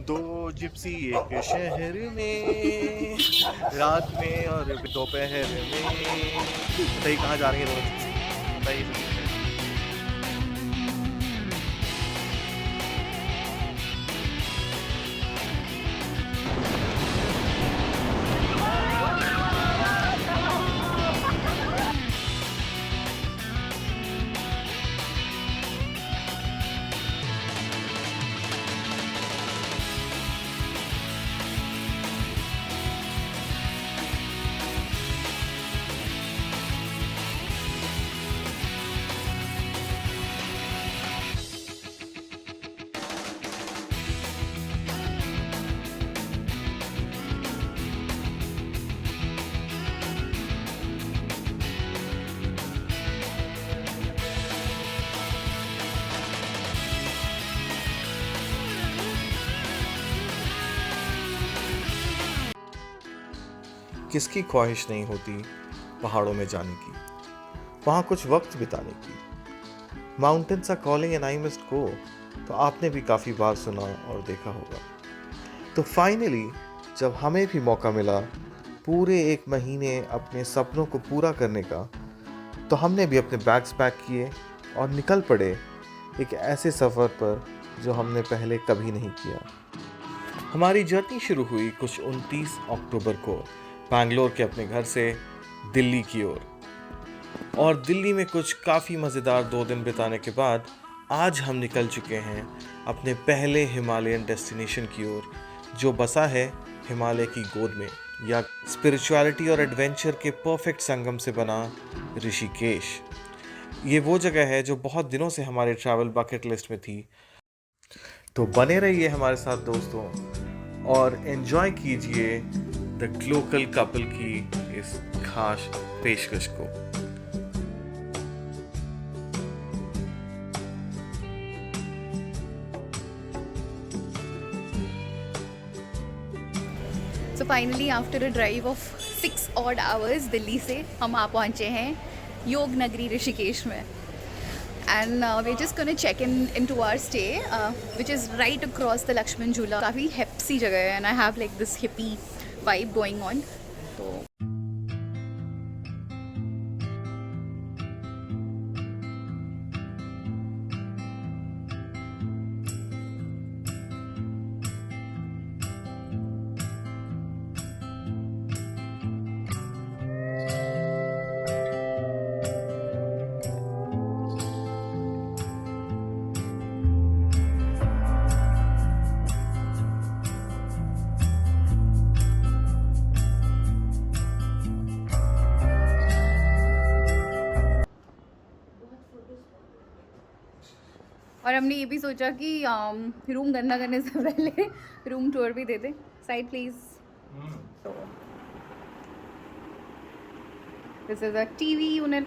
दो जिप्सी एक शहर में, रात में और दोपहर में। बताइए कहाँ जा रही है दोनों जिप्सी? बताइए जल्दी से। किसकी ख्वाहिश नहीं होती पहाड़ों में जाने की, वहाँ कुछ वक्त बिताने की। Mountains are calling and I must go, तो आपने भी काफ़ी बार सुना और देखा होगा। तो फाइनली जब हमें भी मौका मिला पूरे 1 महीने अपने सपनों को पूरा करने का, तो हमने भी अपने बैग्स पैक किए और निकल पड़े एक ऐसे सफ़र पर जो हमने पहले कभी नहीं किया। हमारी जर्नी शुरू हुई कुछ 29 अक्टूबर को बैंगलोर के अपने घर से दिल्ली की ओर, और दिल्ली में कुछ काफ़ी मज़ेदार 2 दिन बिताने के बाद आज हम निकल चुके हैं अपने पहले हिमालयन डेस्टिनेशन की ओर, जो बसा है हिमालय की गोद में, या स्पिरिचुअलिटी और एडवेंचर के परफेक्ट संगम से बना ऋषिकेश। ये वो जगह है जो बहुत दिनों से हमारे ट्रैवल बकेट लिस्ट में थी। तो बने रहिए हमारे साथ दोस्तों और एंजॉय कीजिए द लोकल कपल की इस खास पेशकश को। So finally after a drive of 6 odd hours Delhi से हम आ पहुँचे हैं योग नगरी ऋषिकेश में। And we're just going to check in into our stay, which is right across the Lakshman Jhula. काफ़ी हिप सी जगह है, and I have like this hippie vibe going on. तो और हमने ये भी सोचा कि रूम गंदा करने से पहले रूम टूर भी दे दें। Side please. तो this is a TV unit,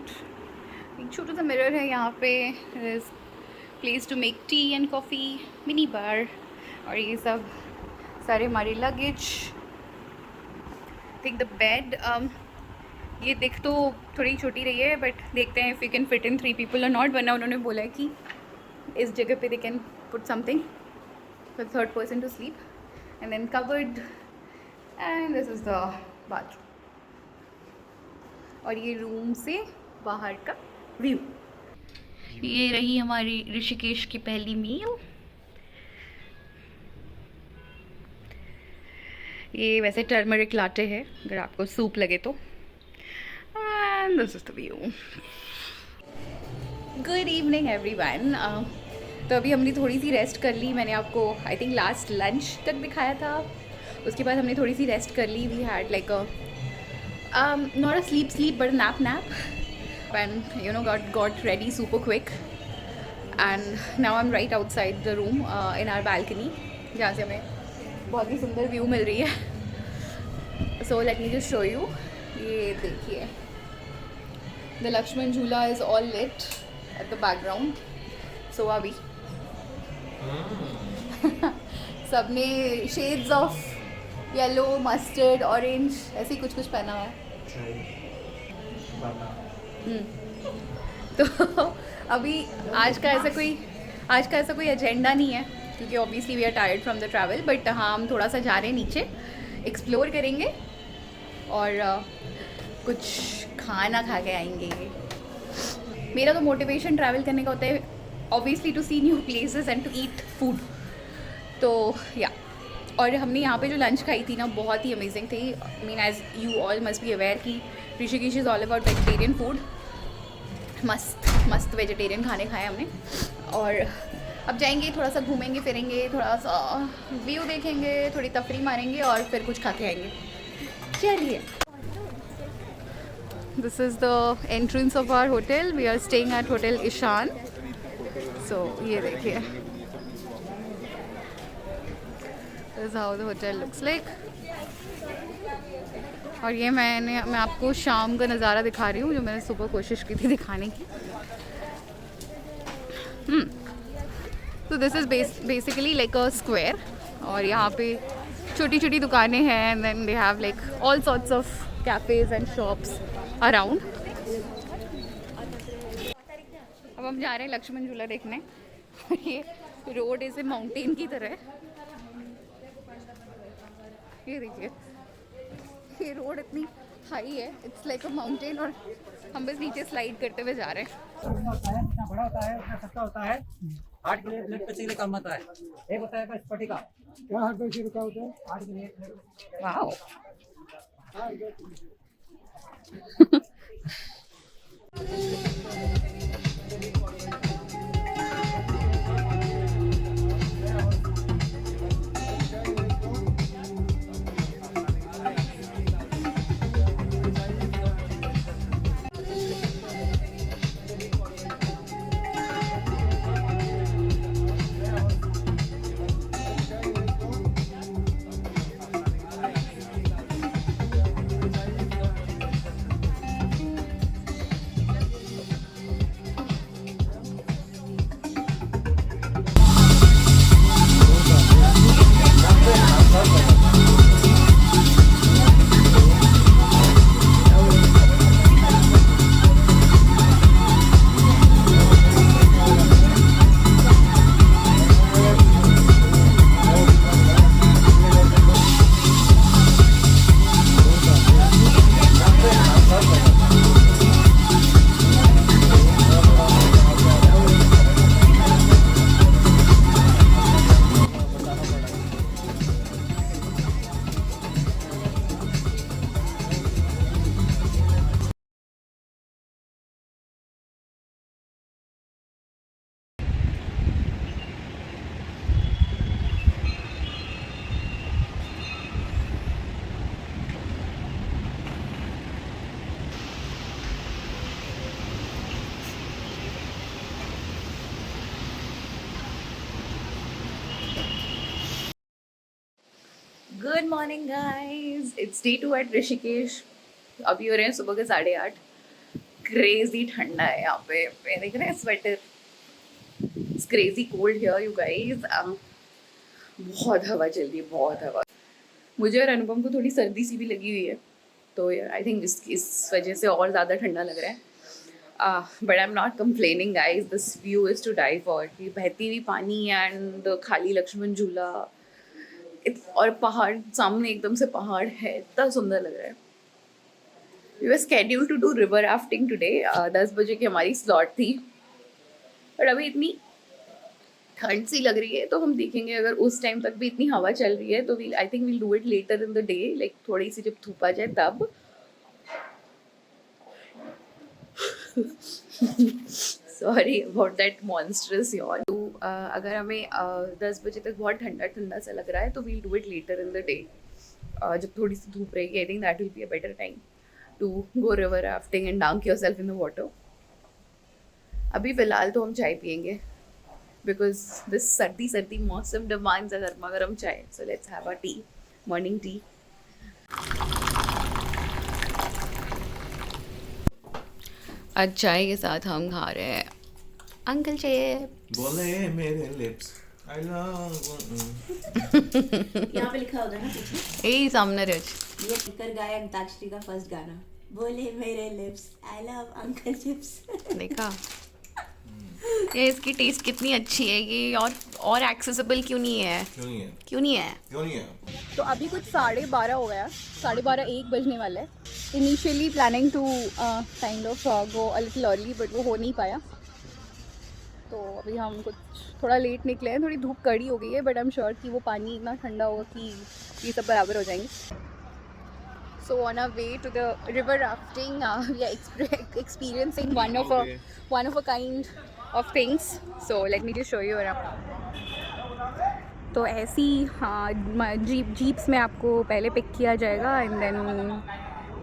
एक छोटा सा मिरर है यहाँ पे, is place to make tea and coffee, mini bar, और ये सब सारे हमारे लगेज। थिंक द बेड, ये दिख तो थोड़ी छोटी रही है, बट देखते हैं if you can fit in 3 people or not, वरना उन्होंने बोला है कि इस जगह पे they can put something for 3rd person to sleep. And then covered, and this is the bathroom, और ये रूम से बाहर का व्यू। ये रही हमारी ऋषिकेश की पहली मील। ये वैसे टर्मरिक लाटे है अगर आपको सूप लगे तो। And this is the view. Good evening everyone. तो अभी हमने थोड़ी सी रेस्ट कर ली। मैंने आपको आई थिंक लास्ट लंच तक दिखाया था, उसके बाद हमने थोड़ी सी रेस्ट कर ली। We had like not a sleep but nap and you know got ready super quick. And now I am right outside the room in our balcony, जहाँ से हमें बहुत ही सुंदर व्यू मिल रही है। So let me just show you. ये देखिए, the Lakshman Jhula is all lit at the background. So are we. सबने shades of yellow, mustard, orange ऐसे ही कुछ पहना हुआ है। तो अभी आज का ऐसा कोई एजेंडा नहीं है, क्योंकि obviously we are tired from the travel, but हाँ हम थोड़ा सा जा रहे हैं नीचे, एक्सप्लोर करेंगे और कुछ खाना खा के आएंगे। मेरा तो मोटिवेशन ट्रैवल करने का होता है obviously to see new places and to eat food. तो या, और हमने यहाँ पे जो लंच खाई थी ना बहुत ही अमेजिंग थी। Mean as you all must be aware कि Rishikesh is all about vegetarian food. मस्त मस्त वेजिटेरियन खाने खाए हमने। और अब जाएंगे, थोड़ा सा घूमेंगे फिरेंगे, थोड़ा सा व्यू देखेंगे, थोड़ी तफरी मारेंगे और फिर कुछ खा के आएंगे। चलिए, this is the entrance of our hotel. We are staying at hotel Ishan. So ये देखिए, this is how the hotel looks like. और ये मैं आपको शाम का नज़ारा दिखा रही हूँ जो मैंने सुबह कोशिश की थी दिखाने की। तो this is basically like a square, और यहाँ पे छोटी छोटी दुकानें हैं and then they have like all sorts of cafes and shops around. अब हम जा रहे हैं लक्ष्मण झूला देखने। ये रोड ऐसे माउंटेन की तरह है, ये देखिए, ये रोड इतनी हाई है, इट्स लाइक अ माउंटेन, और हम बस नीचे स्लाइड करते हुए जा रहे हैं। जितना बड़ा होता है उतना सस्ता होता है। हार्ट के लिए, ब्लड प्रेशर के लिए काम आता है। एक होता है स्फटिका, क्या हार्ट प्रेशर का होता है? हार्ट के लिए। Wow. Good morning guys, it's day 2 at Rishikesh. अभी हो रहे हैं सुबह के 8:30। क्रेजी ठंडा है यहाँ पे, ये देख रहे हैं sweater. It's crazy cold here you guys. बहुत हवा चल रही है, बहुत हवा। मुझे और अनुपम को थोड़ी सर्दी सी भी लगी हुई है, तो आई थिंक इस वजह से और ज़्यादा ठंडा लग रहा है। But I am not complaining guys, this view is to die for. बहती हुई पानी एंड खाली लक्ष्मण झूला, और पहाड़ सामने, एकदम से पहाड़ है, इतना सुंदर लग रहा है। We were schedule to do river rafting today. 10 बजे की हमारी स्लॉट थी, बट अभी इतनी ठंड सी लग रही है, तो हम देखेंगे अगर उस टाइम तक भी इतनी हवा चल रही है तो I think we'll do it later in the day, like थोड़ी सी जब धूप आ जाए तब। सॉरी अबाउट दैट मॉन्स्टरस यार। तो अगर हमें 10 बजे तक बहुत ठंडा ठंडा सा लग रहा है तो we'll do it later in the day, जब थोड़ी सी धूप रहेगी। I think that will be a better time to go river rafting and dunk yourself in the water. अभी फ़िलहाल तो हम चाय पियेंगे, बिकॉज दिस सर्दी सर्दी मौसम डिमांड्स अ गर्मा गर्म चाय। So let's have a T, morning tea. आज चाय के साथ हम खा रहे हैं अंकल चिप्स। बोले मेरे लिप्स आई लव। यहाँ पे लिखा होगा ना कुछ, यही सामने रच। ये स्पीकर गाया अंताक्षरी का फर्स्ट गाना, बोले मेरे lips I love uncle chips. देखा, ये इसकी टेस्ट कितनी अच्छी है ये, और एक्सेसिबल क्यों नहीं है? क्यों नहीं है? क्यों नहीं है? क्यों नहीं है? तो अभी कुछ 12:30 हो गया, 12:30 1 बजने वाला है। Initially planning to kind of go a little early, but वो हो नहीं पाया। तो अभी हम कुछ थोड़ा लेट निकले हैं, थोड़ी धूप कड़ी हो गई है, बट आई एम श्योर कि वो पानी इतना ठंडा होगा कि ये सब बराबर हो जाएंगे। So on our way to the river rafting, we are experiencing one of a kind of things. So let me just show you around. तो ऐसी जीप्स में आपको पहले पिक किया जाएगा and then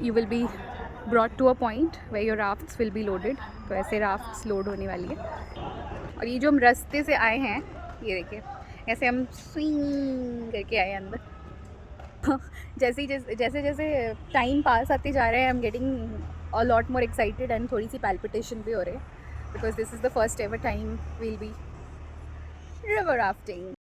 you will be brought to a point where your rafts will be loaded. तो ऐसे rafts load होने वाली है। और ये जो हम रास्ते से आए हैं, ये देखिए ऐसे हम स्विंग करके आए अंदर। जैसे जैसे टाइम पास आते जा रहे हैं, I am getting a lot more excited and थोड़ी सी पैल्पिटेशन भी हो रहे हैं, because this is the first ever time we'll be river rafting.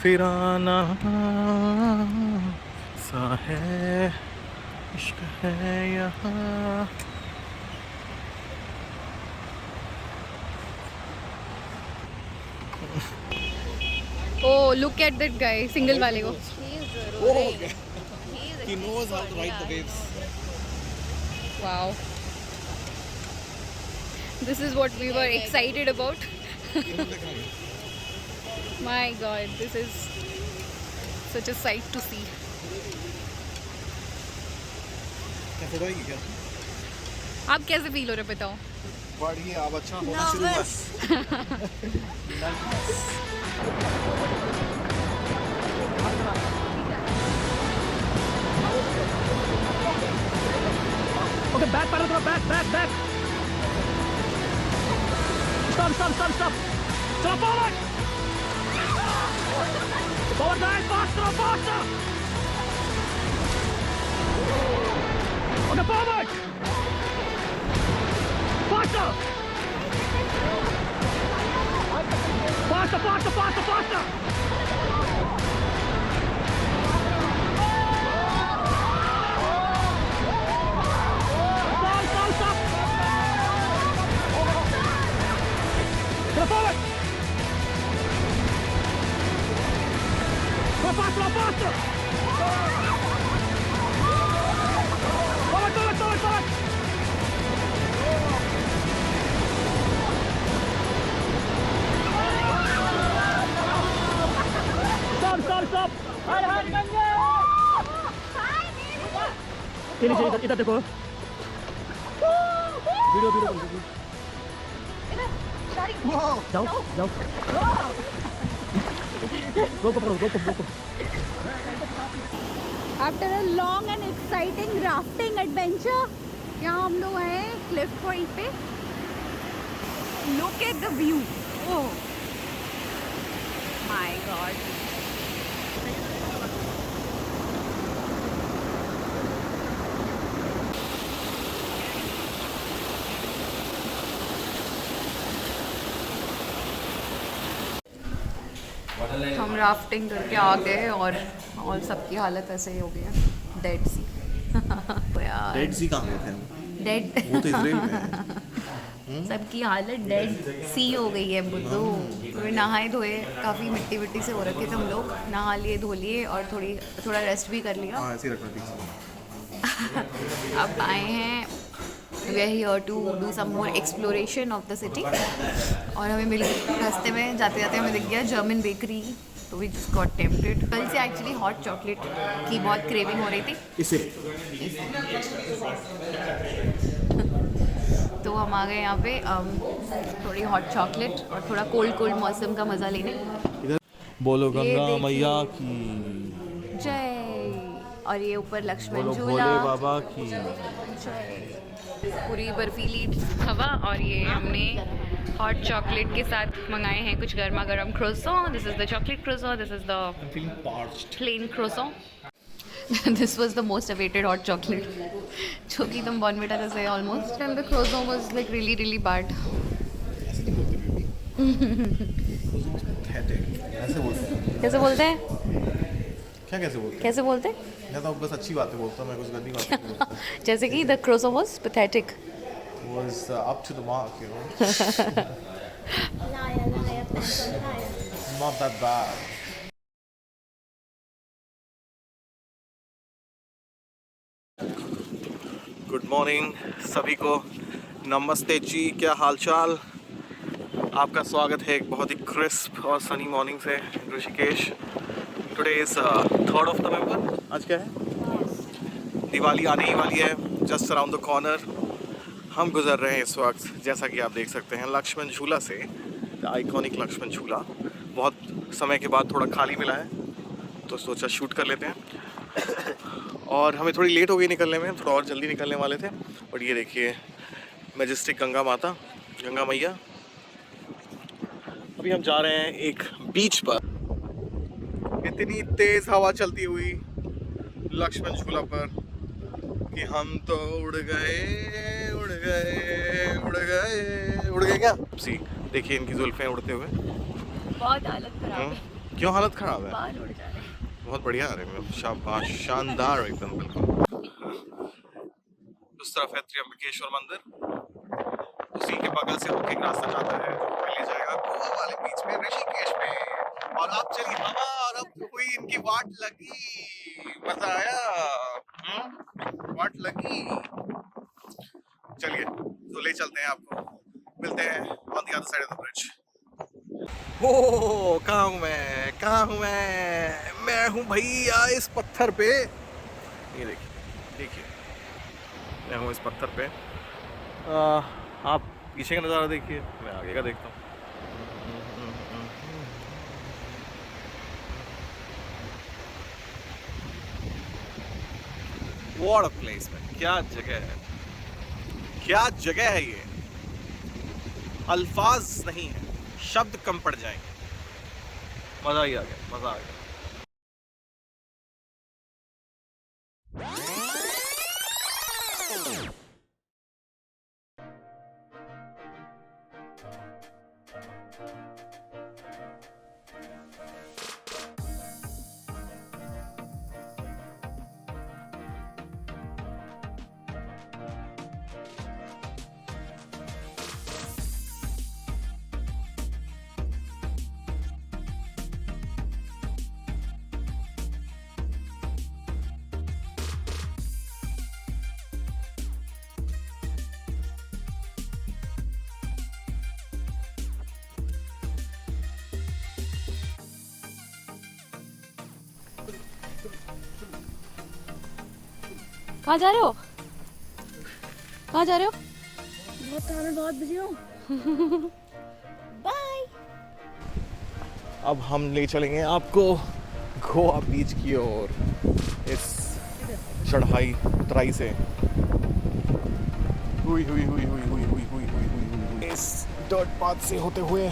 फिर आना सा है, इश्क है यहाँ। Oh, look at that guy, single वाले को। He knows how to ride the waves. Wow. This is what we were excited about. My God, this is such a sight to see. क्या फोटो आएगी क्या? आप कैसे feel हो रहे बताओ? बढ़िए, अब अच्छा होना शुरू हुआ। Okay, back, back. Stop. Stop forward. Forward, guys, faster. Okay, forward. Faster. Stop. Go forward. Go faster. Forward. Stop. इधर देखो। वीडियो जाओ go. After a long and exciting rafting adventure, यहाँ हम लोग हैं क्लिफ पॉइंट पे। Look at the view. Oh my God. हम rafting करके आ गए और सबकी हालत ऐसे ही हो गई है, डेड सी। तो यार डेड सी कहाँ गए थे हम? डेड वो तो इजराइल में है। सबकी हालत डेड सी हो गई है बुद्धू। तो नहाए धोए, काफ़ी मिट्टी से हो रखे थे हम लोग, नहा लिए धो लिए और थोड़ा रेस्ट भी कर लिया। हाँ, ऐसे ही रखना थी। अब आए हैं, we are here to do some more exploration of the city. और हमें मिल रास्ते में जाते हमें दिख गया जर्मन बेकरी, तो वी जस्ट गॉट टेम्प्टेड। कल से एक्चुअली हॉट चॉकलेट की बहुत क्रेविंग हो रही थी, इसे तो हम आ गए यहाँ पे थोड़ी हॉट चॉकलेट और थोड़ा कोल्ड मौसम का मज़ा लेने। बोलो ये गंगा देखिए। मैया की जय। और ये ऊपर लक्ष्मण बोलो झूला, भोले बाबा की। पूरी बर्फीली हवा। और ये हमने हॉट चॉकलेट के साथ मंगाए हैं कुछ गर्मा गर्म croissant. This is the chocolate croissant, this is the plain croissant. This was the most awaited hot chocolate, जो कि तुम बॉर्नविटा जैसे almost, and the croissant was like really really bad. ऐसे नहीं बोलते बेबी, ऐसे बोलते हैं। कैसे बोलते हैं? क्या कैसे बोलते हैं? कैसे बोलते हैं? मैं तो बस अच्छी बातें बोलता हूँ, मैं कुछ गंदी बातें नहीं बोलता। जैसे कि the croissant was pathetic. Was up to the mark, you know. Not that bad. Good morning सभी को, नमस्ते जी, क्या हालचाल। आपका स्वागत है एक बहुत ही क्रिस्प और सनी मॉर्निंग से Rishikesh. Today is 3rd of November। आज क्या है? दिवाली आने ही वाली है, जस्ट अराउंड द कॉर्नर। हम गुजर रहे हैं इस वक्त, जैसा कि आप देख सकते हैं, लक्ष्मण झूला से। आइकॉनिक लक्ष्मण झूला बहुत समय के बाद थोड़ा खाली मिला है, तो सोचा शूट कर लेते हैं। और हमें थोड़ी लेट हो गई निकलने में, थोड़ा और जल्दी निकलने वाले थे। बट ये देखिए मैजेस्टिक गंगा माता, गंगा मैया। अभी हम जा रहे हैं एक बीच पर। इतनी तेज हवा चलती हुई लक्ष्मण झूला पर कि हम तो उड़ गए उड़ गए उड़ गए उड़ गए। क्या सी देखिए इनकी जुल्फें उड़ते हुए। बहुत हालत खराब है। क्यों हालत खराब है? बाल उड़ जा रहे हैं। बहुत बढ़िया आ रहे हैं, शाबाश, शानदार एकदम, बिल्कुल। उस तरफ है त्र्यंबकेश्वर मंदिर, उसी के बगल से होके एक रास्ता जाता है जो ले जाएगा गोवा वाले बीच में, ऋषिकेश में। और अब चली हवा और अब हुई इनकी वाट लगी, मजा आया। वाट लगी। चलिए तो ले चलते हैं आपको, मिलते हैं on the other side of the bridge. हो कहाँ हूँ मैं, कहाँ हूँ मैं हूँ भैया इस पत्थर पे। ये देखिए देखिए, मैं हूँ इस पत्थर पे। आप पीछे का नज़ारा देखिए, मैं आगे का देखता हूँ। What a place man, क्या जगह है, क्या जगह है ये। अल्फाज नहीं है, शब्द कम पड़ जाएंगे। मजा ही आ गया, मजा आ गया। कहाँ जा रहे हो? कहाँ जा रहे हो? बहुत बिजी हूँ। बाय। अब हम ले चलेंगे आपको गोवा बीच की ओर, इस चढ़ाई उतराई से। हुई हुई हुई हुई हुई हुई हुई हुई हुई इस डर्ट पाथ से होते हुए।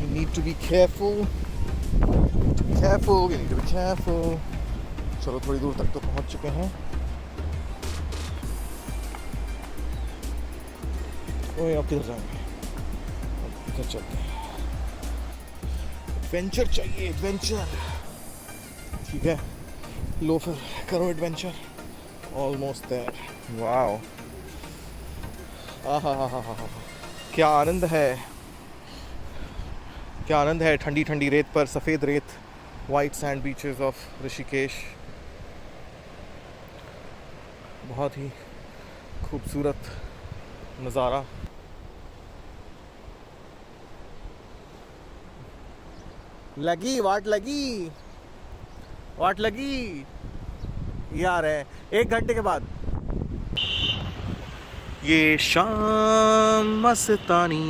You need to be careful, you need to be careful। चलो थोड़ी दूर तक तो पहुंच चुके हैं। ओए अब किधर जाएंगे? अब इधर चलते हैं। एडवेंचर चाहिए, एडवेंचर। ठीक है, लो फिर करो एडवेंचर। Almost there. वाओ, आहा, क्या आनंद है, क्या आनंद है। ठंडी ठंडी रेत पर सफ़ेद रेत, white sand beaches of Rishikesh. बहुत ही खूबसूरत नज़ारा। लगी वाट लगी, वाट लगी। ये आ रहे हैं 1 घंटे के बाद। ये शाम मस्तानी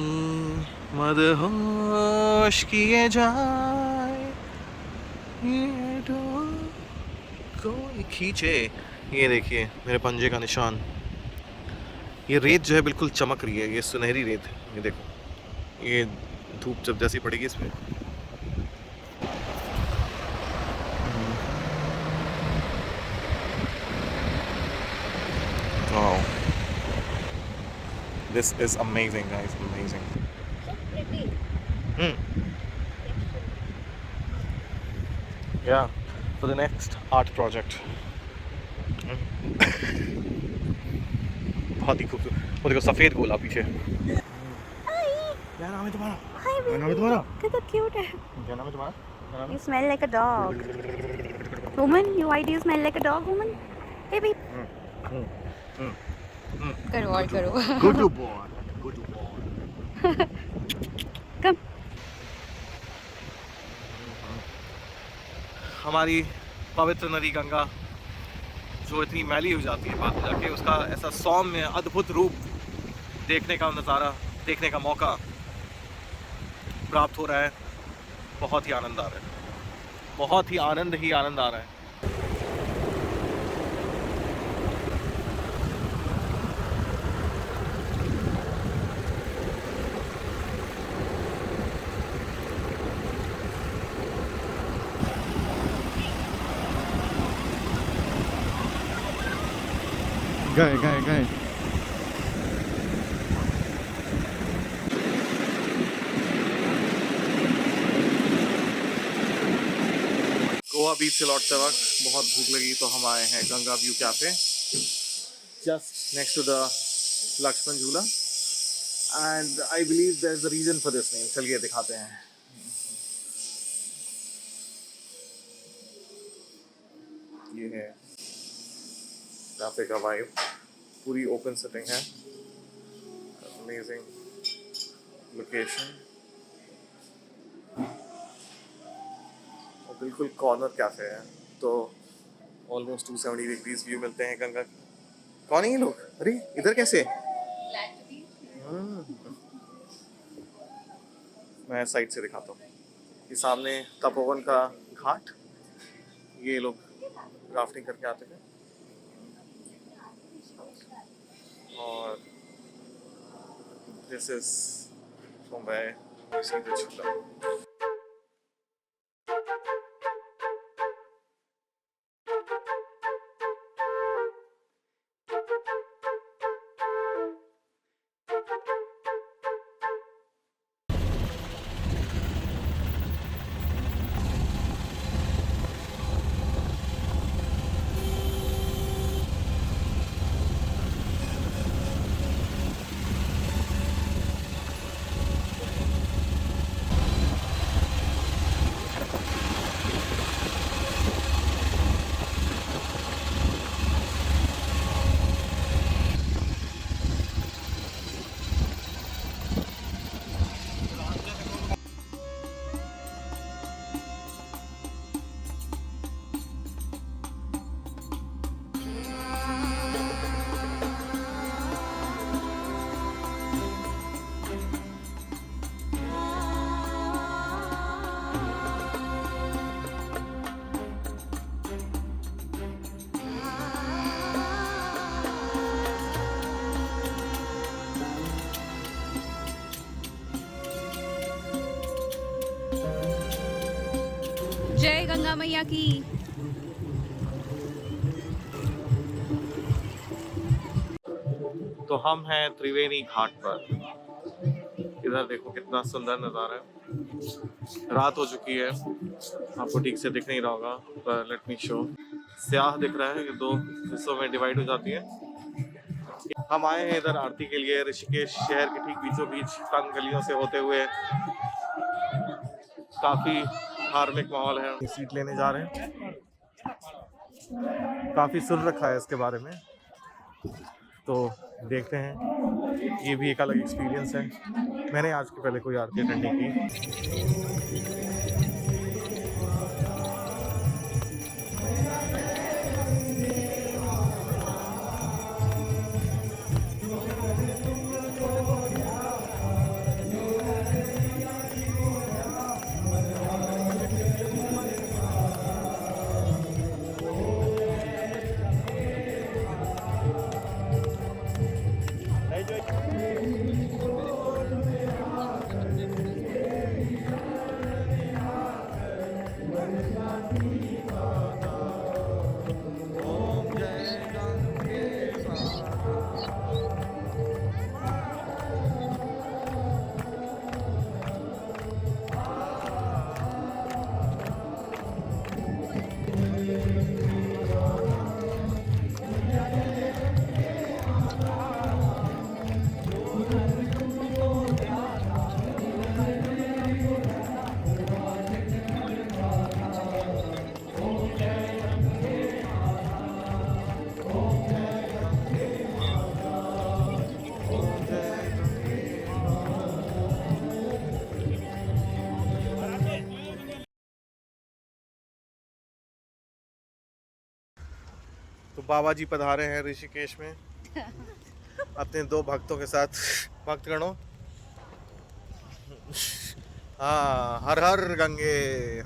मदहोश किए जाए, ये इसको ये खींचे, ये देखिए मेरे पंजे का निशान। ये रेत जो है बिल्कुल चमक रही है, ये सुनहरी रेत है, ये देखो, ये धूप जब जैसी पड़ेगी इसमें। Wow, this is amazing guys, amazing. Yeah, for the next art project. बहुत ही खूबसूरत। वो देखो सफेद गोला पीछे। क्या नाम है तुम्हारा? क्या नाम है तुम्हारा? कितना क्यूट है। क्या नाम है तुम्हारा? क्या नाम You smell like a dog. Woman, why do you smell like a dog, woman? Baby. करो और करो। है? Good boy, good boy. Come. हमारी पवित्र नदी गंगा जो इतनी मैली हो जाती है बाद में जाके, उसका ऐसा सौम्य अद्भुत रूप देखने का नज़ारा, देखने का मौका प्राप्त हो रहा है। बहुत ही आनंद आ रहा है, बहुत ही आनंद आ रहा है। गए गोवा बीच से लौटते वक्त बहुत भूख लगी तो हम आए हैं Ganga view cafe, just next to the Lakshman Jhula, and I believe there is a reason for this name. चलिए दिखाते हैं। ये है कैफे का वाइब, पूरी ओपन सेटिंग है, अमेजिंग लोकेशन, और बिल्कुल कॉर्नर कैफे है, तो ऑलमोस्ट 270 डिग्रीज व्यू मिलते हैं गंगा के। कौन है ये लोग? अरे इधर कैसे? मैं साइड से दिखाता हूँ। ये सामने तपोवन का घाट, ये लोग राफ्टिंग करके आते हैं, और दिस इज मुंबई सीधे झूला। जय गंगा मैया की। तो हम हैं त्रिवेणी घाट पर। इधर देखो कितना सुंदर नज़ारा है। रात हो चुकी है, आपको ठीक से दिख नहीं रहा होगा, पर लेट मी शो। स्याह दिख रहा है, ये दो हिस्सों में डिवाइड हो जाती है। हम आए हैं इधर आरती के लिए, ऋषिकेश शहर के ठीक बीचों बीच तंग गलियों से होते हुए। काफ़ी धार्मिक माहौल है। सीट लेने जा रहे हैं, काफ़ी सुन रखा है इसके बारे में, तो देखते हैं। ये भी एक अलग एक्सपीरियंस है। मैंने आज के पहले कोई आरती अटेंड नहीं की। तो बाबा जी पधारे हैं ऋषिकेश में अपने 2 भक्तों के साथ। भक्त गणों, हाँ, हर हर गंगे,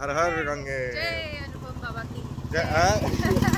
हर हर गंगे। जय अनुपम बाबा की जय